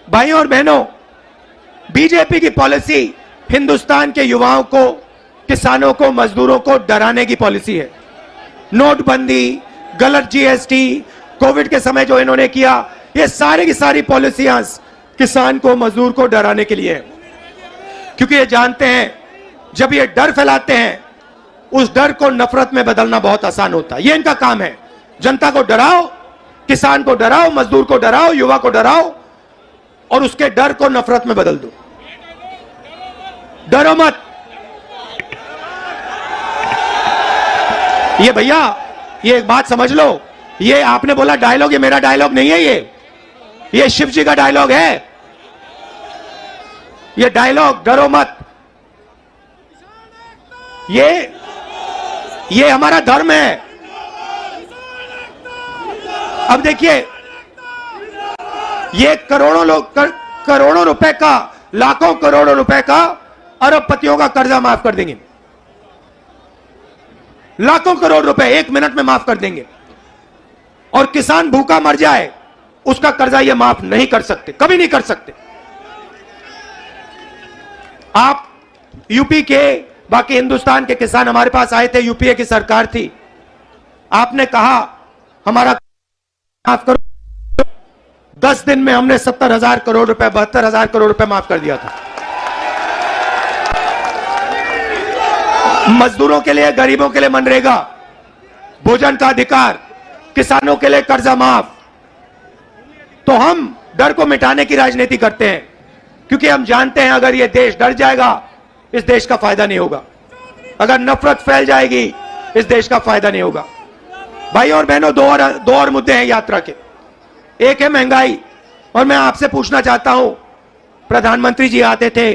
भाइयों और बहनों, बीजेपी की पॉलिसी हिंदुस्तान के युवाओं को, किसानों को, मजदूरों को डराने की पॉलिसी है। नोटबंदी, गलत जीएसटी, कोविड के समय जो इन्होंने किया, ये सारी की सारी पॉलिसियां किसान को, मजदूर को डराने के लिए है। क्योंकि ये जानते हैं जब ये डर फैलाते हैं, उस डर को नफरत में बदलना बहुत आसान होता है। ये इनका काम है। जनता को डराओ, किसान को डराओ, मजदूर को डराओ, युवा को डराओ और उसके डर को नफरत में बदल दो। डरो मत। ये भैया, ये एक बात समझ लो, ये आपने बोला डायलॉग, ये मेरा डायलॉग नहीं है। ये शिव जी का डायलॉग है। ये डायलॉग डरो मत, ये हमारा धर्म है। अब देखिए, ये करोड़ों रुपए का, लाखों करोड़ों रुपए का, अरबपतियों का कर्जा माफ कर देंगे। लाखों करोड़ रुपए 1 मिनट में माफ कर देंगे। और किसान भूखा मर जाए, उसका कर्जा ये माफ नहीं कर सकते, कभी नहीं कर सकते। आप यूपी के, बाकी हिंदुस्तान के किसान हमारे पास आए थे, यूपीए की सरकार थी। आपने कहा हमारा माफ करो। 10 दिन में हमने 70,000 करोड़ रुपए, 72,000 करोड़ रुपए माफ कर दिया था। मजदूरों के लिए, गरीबों के लिए मनरेगा, भोजन का अधिकार, किसानों के लिए कर्जा माफ। तो हम डर को मिटाने की राजनीति करते हैं, क्योंकि हम जानते हैं अगर ये देश डर जाएगा, इस देश का फायदा नहीं होगा। अगर नफरत फैल जाएगी, इस देश का फायदा नहीं होगा। भाइयों और बहनों, दो और मुद्दे हैं यात्रा के। एक है महंगाई, और मैं आपसे पूछना चाहता हूं, प्रधानमंत्री जी आते थे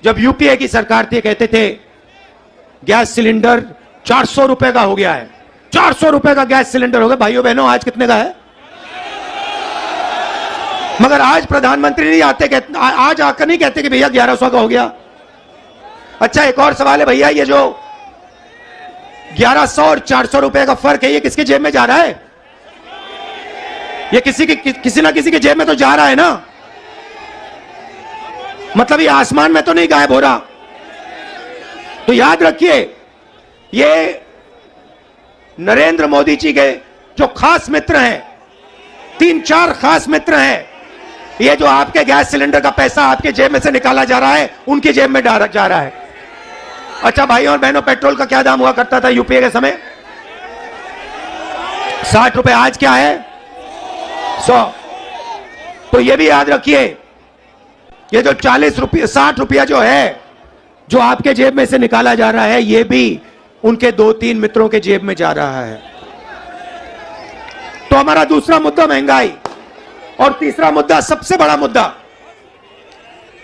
जब यूपीए की सरकार थी, कहते थे गैस सिलेंडर 400 रुपए का हो गया है। 400 रुपए का गैस सिलेंडर हो गया। भाइयों बहनों, आज कितने का है? मगर आज प्रधानमंत्री नहीं आते, आज आकर नहीं कहते कि भैया 1100 का हो गया। अच्छा, एक और सवाल है भैया, ये जो 1100 और 400 रुपए का फर्क है, ये किसकी जेब में जा रहा है? ये किसी ना किसी के जेब में तो जा रहा है ना। मतलब ये आसमान में तो नहीं गायब हो रहा। तो याद रखिए, ये नरेंद्र मोदी जी के जो खास मित्र हैं, 3-4 खास मित्र हैं, ये जो आपके गैस सिलेंडर का पैसा आपके जेब में से निकाला जा रहा है, उनकी जेब में जा रहा है। अच्छा भाइयों और बहनों, पेट्रोल का क्या दाम हुआ करता था यूपीए के समय? 60 रुपए। आज क्या है? 100। तो ये भी याद रखिए, ये जो 40 रुपये, 60 रुपया जो है, जो आपके जेब में से निकाला जा रहा है, ये भी उनके 2-3 मित्रों के जेब में जा रहा है। तो हमारा दूसरा मुद्दा महंगाई, और तीसरा मुद्दा, सबसे बड़ा मुद्दा,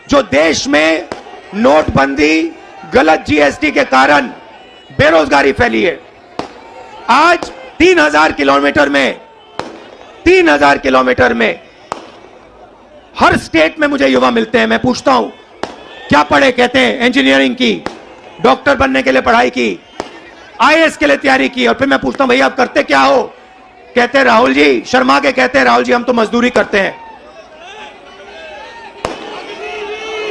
जो देश में नोटबंदी, गलत जीएसटी के कारण बेरोजगारी फैली है। आज 3,000 किलोमीटर में हर स्टेट में मुझे युवा मिलते हैं। मैं पूछता हूं क्या पढ़े? कहते हैं इंजीनियरिंग की, डॉक्टर बनने के लिए पढ़ाई की, आईएएस के लिए तैयारी की। और फिर मैं पूछता हूं भैया आप करते क्या हो? कहते हैं राहुल जी, शर्मा के कहते हैं राहुल जी हम तो मजदूरी करते हैं।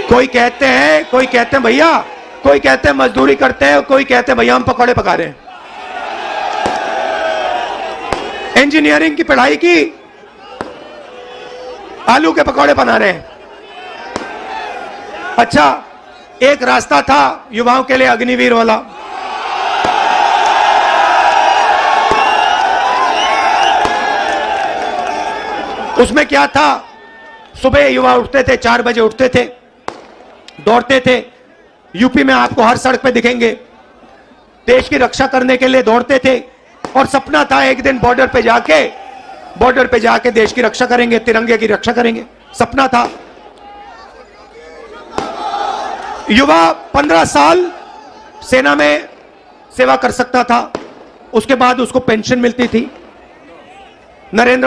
कोई कहते हैं भैया, कोई कहते हैं मजदूरी करते हैं, कोई कहते हैं भैया हम पकौड़े पका रहे हैं। इंजीनियरिंग की पढ़ाई की, आलू के पकौड़े बना रहे हैं। अच्छा, एक रास्ता था युवाओं के लिए अग्निवीर वाला। उसमें क्या था? सुबह युवा उठते थे, 4 बजे उठते थे, दौड़ते थे। यूपी में आपको हर सड़क पे दिखेंगे, देश की रक्षा करने के लिए दौड़ते थे। और सपना था एक दिन बॉर्डर पे जाके देश की रक्षा करेंगे, तिरंगे की रक्षा करेंगे, सपना था। युवा 15 साल सेना में सेवा कर सकता था, उसके बाद उसको पेंशन मिलती थी। नरेंद्र